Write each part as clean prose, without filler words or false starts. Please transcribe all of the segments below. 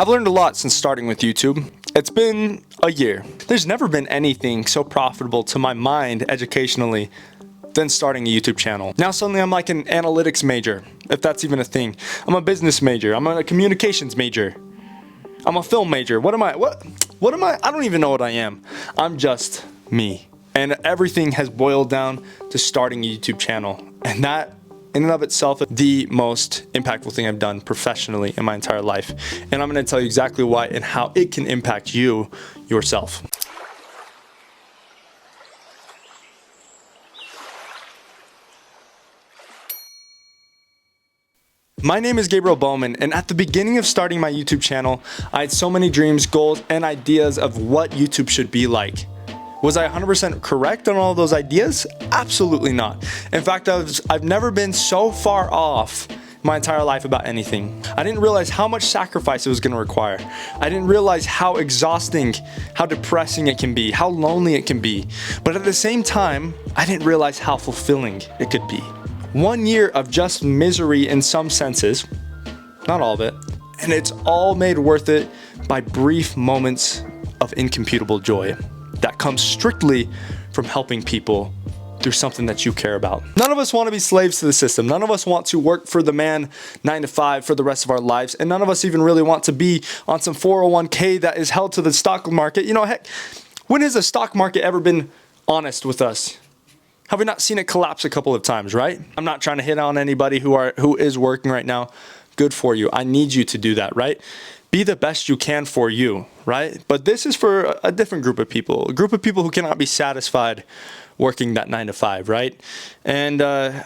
I've learned a lot since starting with YouTube. It's been a year. There's never been anything so profitable to my mind educationally than starting a YouTube channel. Now suddenly I'm like an analytics major, if that's even a thing. I'm a business major. I'm a communications major. I'm a film major. What am I? What am I? I don't even know what I am. I'm just me. And everything has boiled down to starting a YouTube channel. And that in and of itself, the most impactful thing I've done professionally in my entire life. And I'm gonna tell you exactly why and how it can impact you yourself. My name is Gabriel Bowman, and at the beginning of starting my YouTube channel, I had so many dreams, goals, and ideas of what YouTube should be like. Was I 100% correct on all of those ideas? Absolutely not. In fact, I've never been so far off my entire life about anything. I didn't realize how much sacrifice it was gonna require. I didn't realize how exhausting, how depressing it can be, how lonely it can be. But at the same time, I didn't realize how fulfilling it could be. 1 year of just misery in some senses, not all of it, and it's all made worth it by brief moments of incomputable joy that comes strictly from helping people through something that you care about. None of us want to be slaves to the system. None of us want to work for the man 9 to 5 for the rest of our lives. And none of us even really want to be on some 401k that is held to the stock market. You know, heck, when has the stock market ever been honest with us? Have we not seen it collapse a couple of times, right? I'm not trying to hit on anybody who is working right now. Good for you. I need you to do that, right? Be the best you can for you, right? But this is for a different group of people, a group of people who cannot be satisfied working that 9 to 5, right? And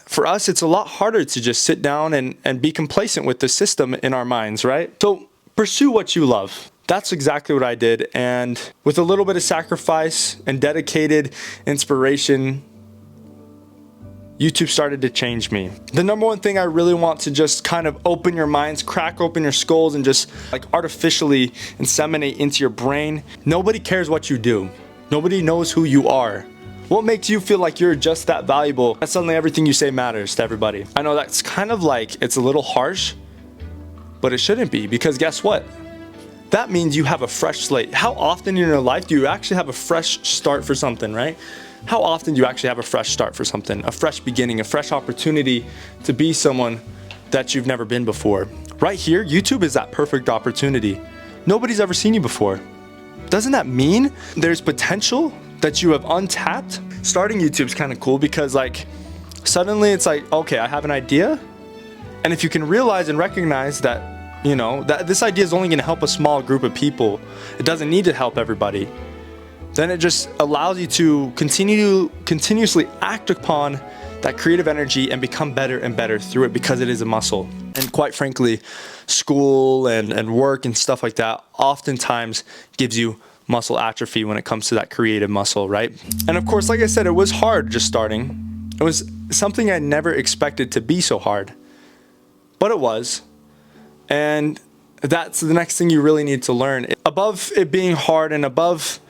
for us, it's a lot harder to just sit down and be complacent with the system in our minds, right? So pursue what you love. That's exactly what I did. And with a little bit of sacrifice and dedicated inspiration, YouTube started to change me. The number one thing I really want to just kind of open your minds, crack open your skulls, and just like artificially inseminate into your brain. Nobody cares what you do. Nobody knows who you are. What makes you feel like you're just that valuable that suddenly everything you say matters to everybody? I know that's kind of like, it's a little harsh, but it shouldn't be, because guess what? That means you have a fresh slate. How often in your life do you actually have a fresh start for something, right? How often do you actually have a fresh start for something, a fresh beginning, a fresh opportunity to be someone that you've never been before? Right here, YouTube is that perfect opportunity. Nobody's ever seen you before. Doesn't that mean there's potential that you have untapped? Starting YouTube's kind of cool because like suddenly it's like, okay, I have an idea. And if you can realize and recognize that, you know, that this idea is only going to help a small group of people, it doesn't need to help everybody, then it just allows you to continuously act upon that creative energy and become better and better through it, because it is a muscle. And quite frankly, school and work and stuff like that oftentimes gives you muscle atrophy when it comes to that creative muscle, right? And of course, like I said, it was hard just starting. It was something I never expected to be so hard, but it was. And that's the next thing you really need to learn. Above it being hard and above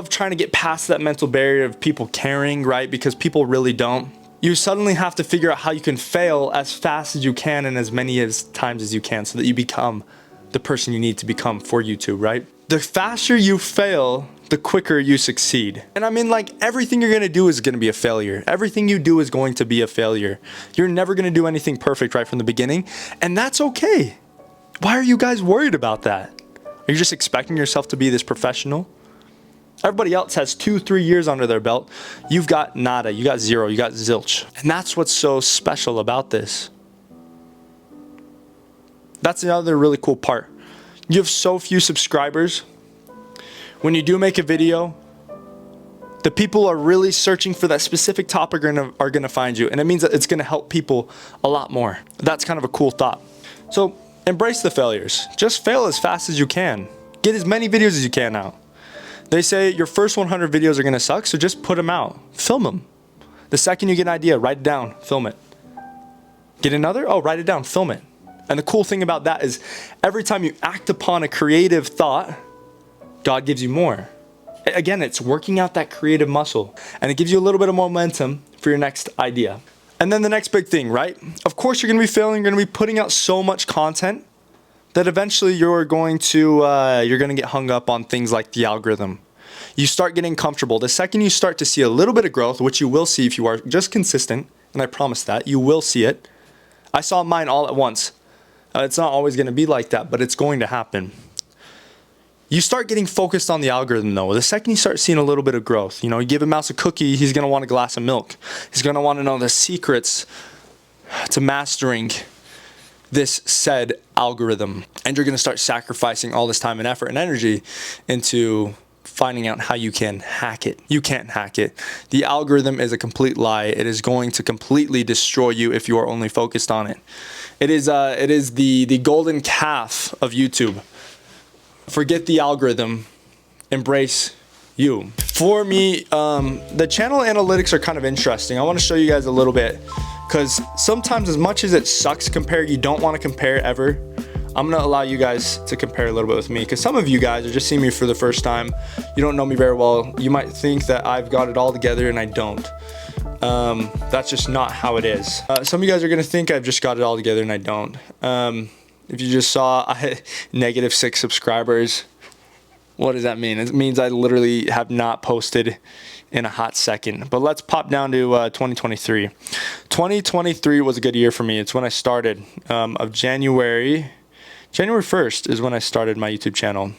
trying to get past that mental barrier of people caring, right? Because people really don't. You suddenly have to figure out how you can fail as fast as you can and as many times as you can so that you become the person you need to become for YouTube, right? The faster you fail, the quicker you succeed. And I mean, like, everything you're gonna do is gonna be a failure. Everything you do is going to be a failure. You're never gonna do anything perfect right from the beginning, and that's okay. Why are you guys worried about that? Are you just expecting yourself to be this professional? Everybody else has 2-3 years under their belt. You've got nada, you got zero, you got zilch. And that's what's so special about this. That's another really cool part. You have so few subscribers. When you do make a video, the people are really searching for that specific topic are gonna find you. And it means that it's gonna help people a lot more. That's kind of a cool thought. So embrace the failures. Just fail as fast as you can. Get as many videos as you can out. They say your first 100 videos are gonna suck, so just put them out. Film them. The second you get an idea, write it down, film it. Get another? Oh, write it down, film it. And the cool thing about that is every time you act upon a creative thought, God gives you more. Again, it's working out that creative muscle, and it gives you a little bit of momentum for your next idea. And then the next big thing, right? Of course, you're gonna be failing, you're gonna be putting out so much content that eventually you're going to get hung up on things like the algorithm. You start getting comfortable. The second you start to see a little bit of growth, which you will see if you are just consistent, and I promise that, you will see it. I saw mine all at once. It's not always going to be like that, but it's going to happen. You start getting focused on the algorithm though. The second you start seeing a little bit of growth, you give a mouse a cookie, he's going to want a glass of milk. He's going to want to know the secrets to mastering this said algorithm. And you're going to start sacrificing all this time and effort and energy into finding out how you can hack it. You can't hack it. The algorithm is a complete lie. It is going to completely destroy you if you are only focused on it. It is the golden calf of YouTube. Forget the algorithm. Embrace you. For me, the channel analytics are kind of interesting. I want to show you guys a little bit because sometimes as much as it sucks to compare, you don't want to compare ever. I'm gonna allow you guys to compare a little bit with me because some of you guys are just seeing me for the first time. You don't know me very well. You might think that I've got it all together and I don't. That's just not how it is. Some of you guys are gonna think I've just got it all together and I don't. If you just saw I had -6 subscribers, what does that mean? It means I literally have not posted in a hot second. But let's pop down to 2023. 2023 was a good year for me. It's when I started. Of January 1st is when I started my YouTube channel.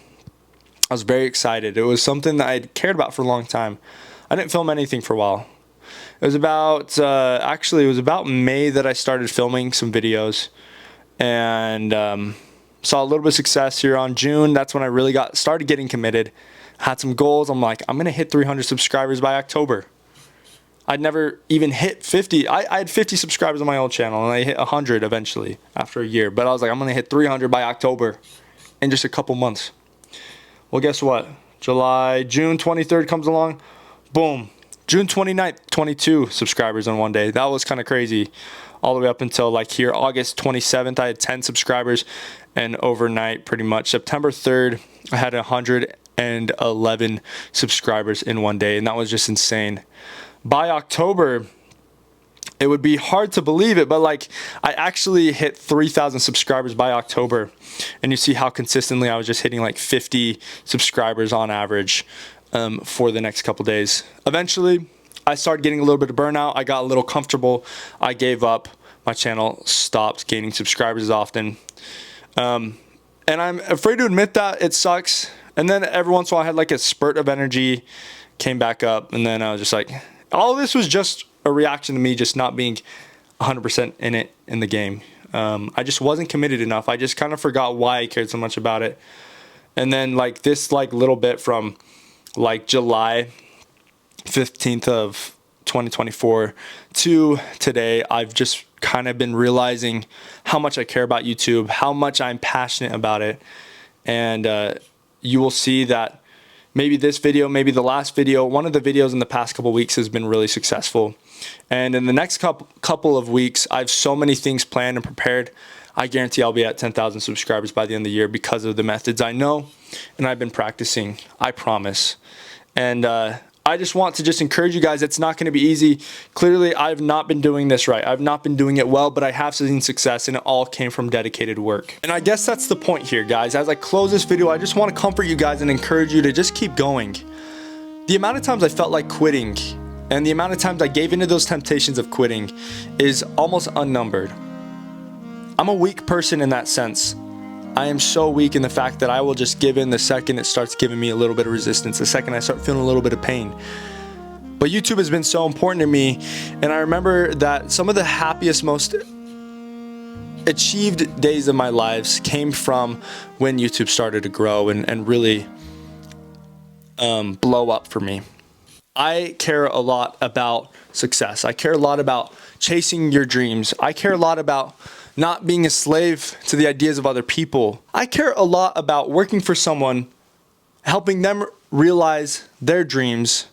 I was very excited. It was something that I'd cared about for a long time. I didn't film anything for a while. It was about, actually it was about May that I started filming some videos and saw a little bit of success here on June. That's when I really started getting committed. Had some goals. I'm like, I'm going to hit 300 subscribers by October. I'd never even hit 50. I had 50 subscribers on my old channel and I hit 100 eventually after a year. But I was like, I'm going to hit 300 by October in just a couple months. Well, guess what? June 23rd comes along. Boom. June 29th, 22 subscribers on one day. That was kind of crazy. All the way up until like here, August 27th, I had 10 subscribers. And overnight, pretty much, September 3rd, I had 111 subscribers in one day. And that was just insane. By October, it would be hard to believe it, but like I actually hit 3,000 subscribers by October. And you see how consistently I was just hitting like 50 subscribers on average for the next couple days. Eventually, I started getting a little bit of burnout. I got a little comfortable. I gave up. My channel stopped gaining subscribers as often. And I'm afraid to admit that it sucks. And then every once in a while I had like a spurt of energy, came back up, and then I was just like, all of this was just a reaction to me just not being 100% in the game. I just wasn't committed enough. I just kind of forgot why I cared so much about it. And then like this like little bit from like July 15th of 2024 to today, I've just kind of been realizing how much I care about YouTube, how much I'm passionate about it. And you will see that maybe this video, maybe the last video, one of the videos in the past couple weeks has been really successful. And in the next couple of weeks, I have so many things planned and prepared. I guarantee I'll be at 10,000 subscribers by the end of the year because of the methods I know and I've been practicing. I promise. And I just want to just encourage you guys, it's not going to be easy. Clearly, I've not been doing this right. I've not been doing it well, but I have seen success, and it all came from dedicated work. And I guess that's the point here, guys. As I close this video, I just want to comfort you guys and encourage you to just keep going. The amount of times I felt like quitting and the amount of times I gave into those temptations of quitting is almost unnumbered. I'm a weak person in that sense. I am so weak in the fact that I will just give in the second it starts giving me a little bit of resistance, the second I start feeling a little bit of pain. But YouTube has been so important to me, and I remember that some of the happiest, most achieved days of my lives came from when YouTube started to grow and really blow up for me. I care a lot about success. I care a lot about chasing your dreams. I care a lot about not being a slave to the ideas of other people. I care a lot about working for someone, helping them realize their dreams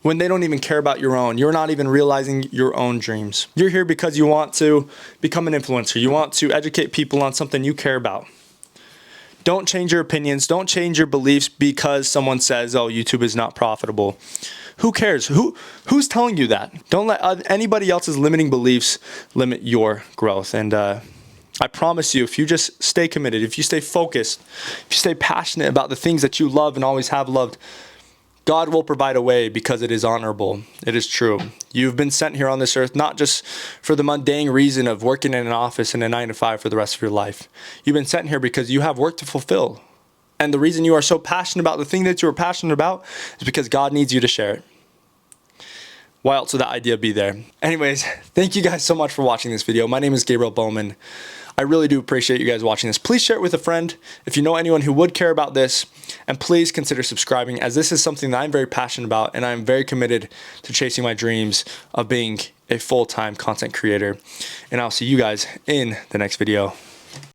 when they don't even care about your own. You're not even realizing your own dreams. You're here because you want to become an influencer. You want to educate people on something you care about. Don't change your opinions. Don't change your beliefs because someone says, oh, YouTube is not profitable. Who cares? Who's telling you that? Don't let anybody else's limiting beliefs limit your growth. And I promise you, if you just stay committed, if you stay focused, if you stay passionate about the things that you love and always have loved, God will provide a way because it is honorable. It is true. You've been sent here on this earth not just for the mundane reason of working in an office in a 9 to 5 for the rest of your life. You've been sent here because you have work to fulfill. And the reason you are so passionate about the thing that you are passionate about is because God needs you to share it. Why else would that idea be there? Anyways, thank you guys so much for watching this video. My name is Gabriel Bowman. I really do appreciate you guys watching this. Please share it with a friend if you know anyone who would care about this. And please consider subscribing, as this is something that I'm very passionate about, and I'm very committed to chasing my dreams of being a full-time content creator. And I'll see you guys in the next video.